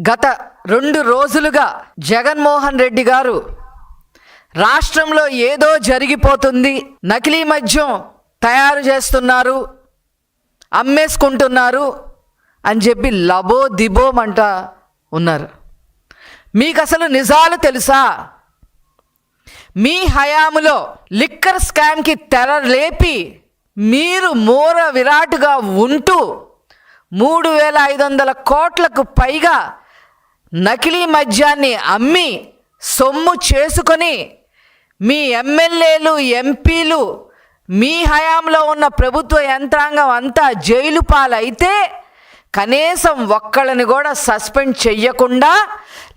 గత 2 రోజులుగా జగన్మోహన్ రెడ్డి గారు రాష్ట్రంలో ఏదో జరిగిపోతుంది, నకిలీ మద్యం తయారు చేస్తున్నారు, అమ్మేసుకుంటున్నారు అని చెప్పి లబో దిబోమంట ఉన్నారు. మీకు అసలు నిజాలు తెలుసా? మీ హయాములో లిక్కర్ స్కామ్కి తెర లేపి మీరు మూర విరాటుగా ఉంటూ 3,500 కోట్లకు పైగా నకిలీ మద్యాన్ని అమ్మి సొమ్ము చేసుకొని మీ ఎమ్మెల్యేలు, ఎంపీలు, మీ హయాంలో ఉన్న ప్రభుత్వ యంత్రాంగం అంతా జైలు పాలైతే కనీసం ఒక్కళ్ళని కూడా సస్పెండ్ చెయ్యకుండా,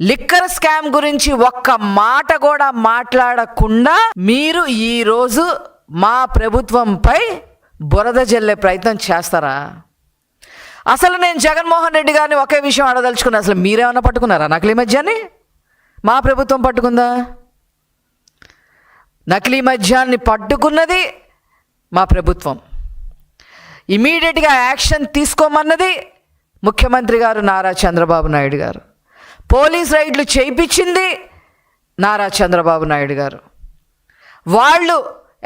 లిక్కర్ స్కామ్ గురించి ఒక్క మాట కూడా మాట్లాడకుండా మీరు ఈరోజు మా ప్రభుత్వంపై బురద జల్లే ప్రయత్నం చేస్తారా? అసలు నేను జగన్మోహన్ రెడ్డి గారిని ఒకే విషయం అడదలుచుకున్నా, అసలు మీరేమన్నా పట్టుకున్నారా నకిలీ మద్యాన్ని? మా ప్రభుత్వం పట్టుకుందా? నకిలీ మద్యాన్ని పట్టుకున్నది మా ప్రభుత్వం. ఇమీడియట్గా యాక్షన్ తీసుకోమన్నది ముఖ్యమంత్రి గారు నారా చంద్రబాబు నాయుడు గారు. పోలీస్ రైడ్లు చేయించింది నారా చంద్రబాబు నాయుడు గారు. వాళ్ళు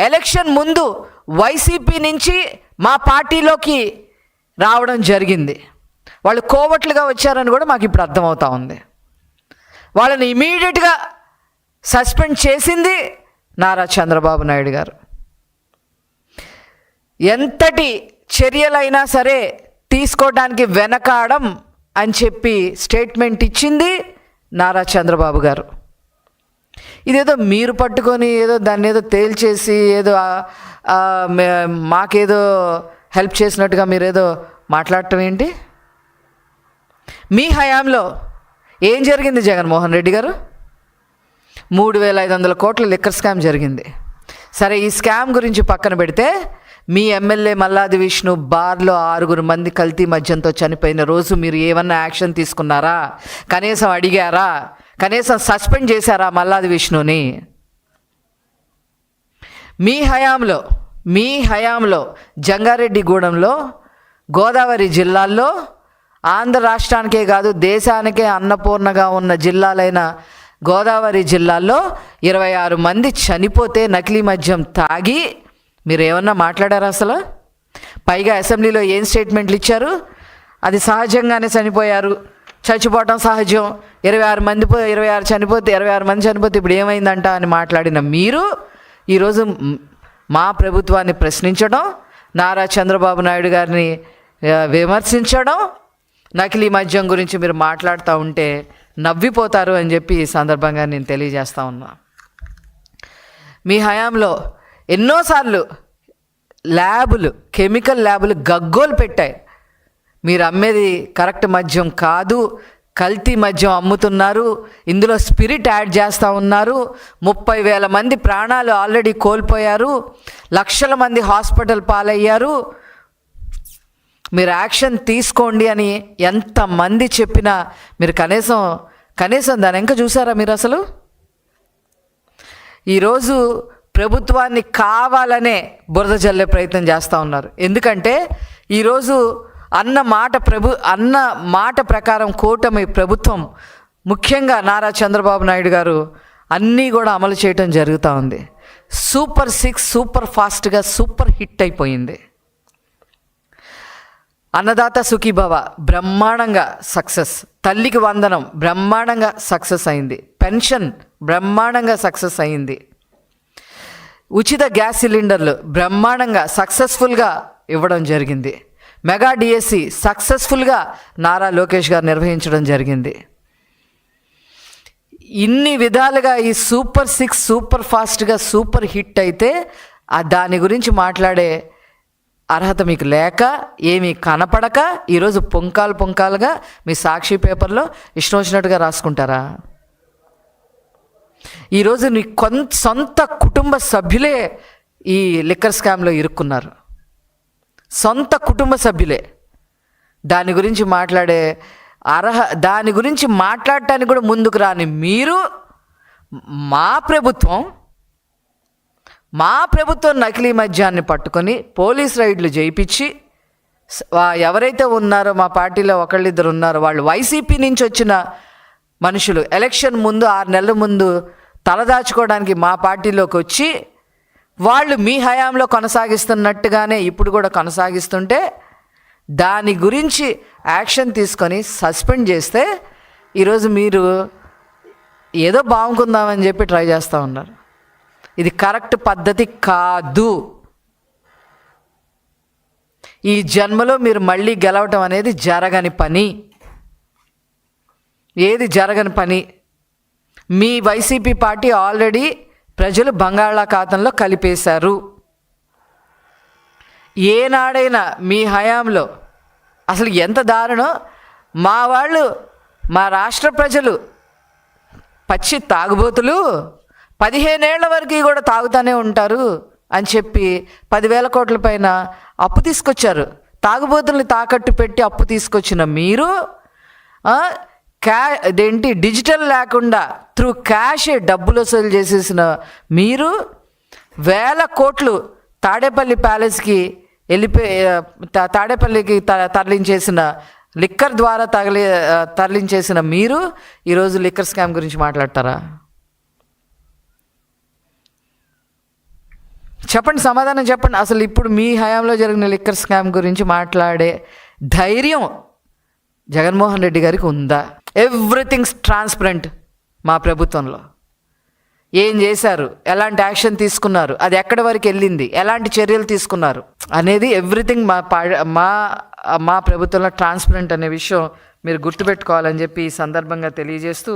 ఎలక్షన్ ముందు వైసీపీ నుంచి మా పార్టీలోకి రావడం జరిగింది. వాళ్ళు కోవట్లుగా వచ్చారని కూడా మాకు ఇప్పుడు అర్థమవుతా ఉంది. వాళ్ళని ఇమీడియట్గా సస్పెండ్ చేసింది నారా చంద్రబాబు నాయుడు గారు. ఎంతటి చర్యలైనా సరే తీసుకోవడానికి వెనకాడం అని చెప్పి స్టేట్మెంట్ ఇచ్చింది నారా చంద్రబాబు గారు. ఇదేదో మీరు పట్టుకొని ఏదో దాన్ని ఏదో తేల్చేసి ఏదో మాకేదో హెల్ప్ చేసినట్టుగా మీరేదో మాట్లాడటం ఏంటి? మీ హయాంలో ఏం జరిగింది జగన్మోహన్ రెడ్డి గారు? 3,500 కోట్ల లిక్కర్ స్కామ్ జరిగింది. సరే, ఈ స్కామ్ గురించి పక్కన పెడితే మీ ఎమ్మెల్యే మల్లాది విష్ణు బార్లో 6 మంది కల్తీ మద్యంతో చనిపోయిన రోజు మీరు ఏమన్నా యాక్షన్ తీసుకున్నారా? కనీసం అడిగారా? కనీసం సస్పెండ్ చేశారా మల్లాది విష్ణుని? మీ హయాంలో జంగారెడ్డిగూడెంలో, గోదావరి జిల్లాల్లో, ఆంధ్ర రాష్ట్రానికే కాదు దేశానికే అన్నపూర్ణగా ఉన్న జిల్లాలైన గోదావరి జిల్లాల్లో 26 మంది చనిపోతే నకిలీ మద్యం తాగి మీరు ఏమన్నా మాట్లాడారా అసలు? పైగా అసెంబ్లీలో ఏం స్టేట్మెంట్లు ఇచ్చారు? అది సహజంగానే చనిపోయారు, చచ్చిపోవటం సహజం, 26 మంది చనిపోతే ఇప్పుడు ఏమైందంట అని మాట్లాడిన మీరు ఈరోజు మా ప్రభుత్వాన్ని ప్రశ్నించడం, నారా చంద్రబాబు నాయుడు గారిని విమర్శించడం, నకిలీ మద్యం గురించి మీరు మాట్లాడుతూ ఉంటే నవ్విపోతారు అని చెప్పి ఈ సందర్భంగా నేను తెలియజేస్తా ఉన్నా. మీ హయాంలో ఎన్నోసార్లు కెమికల్ ల్యాబులు గగ్గోలు పెట్టాయి. మీరు అమ్మేది కరెక్ట్ మద్యం కాదు, కల్తీ మద్యం అమ్ముతున్నారు, ఇందులో స్పిరిట్ యాడ్ చేస్తూ ఉన్నారు, 30,000 మంది ప్రాణాలు ఆల్రెడీ కోల్పోయారు, లక్షల మంది హాస్పిటల్ పాలయ్యారు, మీరు యాక్షన్ తీసుకోండి అని ఎంతమంది చెప్పినా మీరు కనీసం దాని ఇంకా చూసారా మీరు అసలు? ఈరోజు ప్రభుత్వాన్ని కావాలనే బురద జల్లే ప్రయత్నం చేస్తూ ఉన్నారు. ఎందుకంటే ఈరోజు అన్న మాట ప్రకారం కూటమి ప్రభుత్వం, ముఖ్యంగా నారా చంద్రబాబు నాయుడు గారు అన్నీ కూడా అమలు చేయటం జరుగుతూ ఉంది. సూపర్ 6 సూపర్ ఫాస్ట్గా సూపర్ హిట్ అయిపోయింది. అన్నదాత సుఖీభవ బ్రహ్మాండంగా సక్సెస్, తల్లికి వందనం బ్రహ్మాండంగా సక్సెస్ అయింది, పెన్షన్ బ్రహ్మాండంగా సక్సెస్ అయింది, ఉచిత గ్యాస్ సిలిండర్లు బ్రహ్మాండంగా సక్సెస్ఫుల్గా ఇవ్వడం జరిగింది, మెగా డిఎస్సి సక్సెస్ఫుల్గా నారా లోకేష్ గారు నిర్వహించడం జరిగింది. ఇన్ని విధాలుగా ఈ సూపర్ 6 సూపర్ ఫాస్ట్గా సూపర్ హిట్ అయితే దాని గురించి మాట్లాడే అర్హత మీకు లేక, ఏమీ కనపడక ఈరోజు పుంకాలుగా మీ సాక్షి పేపర్లో ఇష్టం వచ్చినట్టుగా రాసుకుంటారా? ఈరోజు నీ సొంత కుటుంబ సభ్యులే ఈ లిక్కర్ స్కామ్లో ఇరుక్కున్నారు. సొంత కుటుంబ సభ్యులే. దాని గురించి మాట్లాడటానికి కూడా ముందుకు రాని మీరు మా ప్రభుత్వం నకిలీ మద్యాన్ని పట్టుకొని పోలీస్ రైడ్లు చేయించి ఎవరైతే ఉన్నారో మా పార్టీలో ఒకళ్ళిద్దరు ఉన్నారో వాళ్ళు వైసీపీ నుంచి వచ్చిన మనుషులు ఎలక్షన్ ముందు 6 నెలల ముందు తలదాచుకోవడానికి మా పార్టీలోకి వచ్చి వాళ్ళు మీ హయాంలో కొనసాగిస్తున్నట్టుగానే ఇప్పుడు కూడా కొనసాగిస్తుంటే దాని గురించి యాక్షన్ తీసుకొని సస్పెండ్ చేస్తే ఈరోజు మీరు ఏదో బాగుంకుందామని చెప్పి ట్రై చేస్తూ ఉన్నారు. ఇది కరెక్ట్ పద్ధతి కాదు. ఈ జన్మలో మీరు మళ్ళీ గెలవటం అనేది జరగని పని. ఏది జరగని పని. మీ వైసీపీ పార్టీ ఆల్రెడీ ప్రజలు బంగాళాఖాతంలో కలిపేశారు. ఏనాడైనా మీ హయాంలో అసలు ఎంత దారుణం, మా వాళ్ళు, మా రాష్ట్ర ప్రజలు పచ్చి తాగుబోతులు 15 ఏళ్ల వరకు కూడా తాగుతూనే ఉంటారు అని చెప్పి 10,000 కోట్ల పైన అప్పు తీసుకొచ్చారు. తాగుబోతుల్ని తాకట్టు పెట్టి అప్పు తీసుకొచ్చిన మీరు అదేంటి డిజిటల్ లేకుండా త్రూ క్యాష్ డబ్బులు వసూలు చేసేసిన మీరు 1,000 కోట్లు తాడేపల్లి ప్యాలెస్కి తాడేపల్లికి తరలించేసిన లిక్కర్ ద్వారా తరలించేసిన మీరు ఈరోజు లిక్కర్ స్కామ్ గురించి మాట్లాడతారా? చెప్పండి, సమాధానం చెప్పండి. అసలు ఇప్పుడు మీ హయాంలో జరిగిన లిక్కర్ స్కామ్ గురించి మాట్లాడే ధైర్యం జగన్మోహన్ రెడ్డి గారికి ఉందా? Everything's transparent. మా ప్రభుత్వంలో ఏం చేశారు, ఎలాంటి యాక్షన్ తీసుకున్నారు, అది ఎక్కడి వరకు వెళ్ళింది, ఎలాంటి చర్యలు తీసుకున్నారు అనేది ఎవ్రీథింగ్ మా ప్రభుత్వంలో ట్రాన్స్పరెంట్ అనే విషయం మీరు గుర్తుపెట్టుకోవాలని చెప్పి ఈ సందర్భంగా తెలియజేస్తూ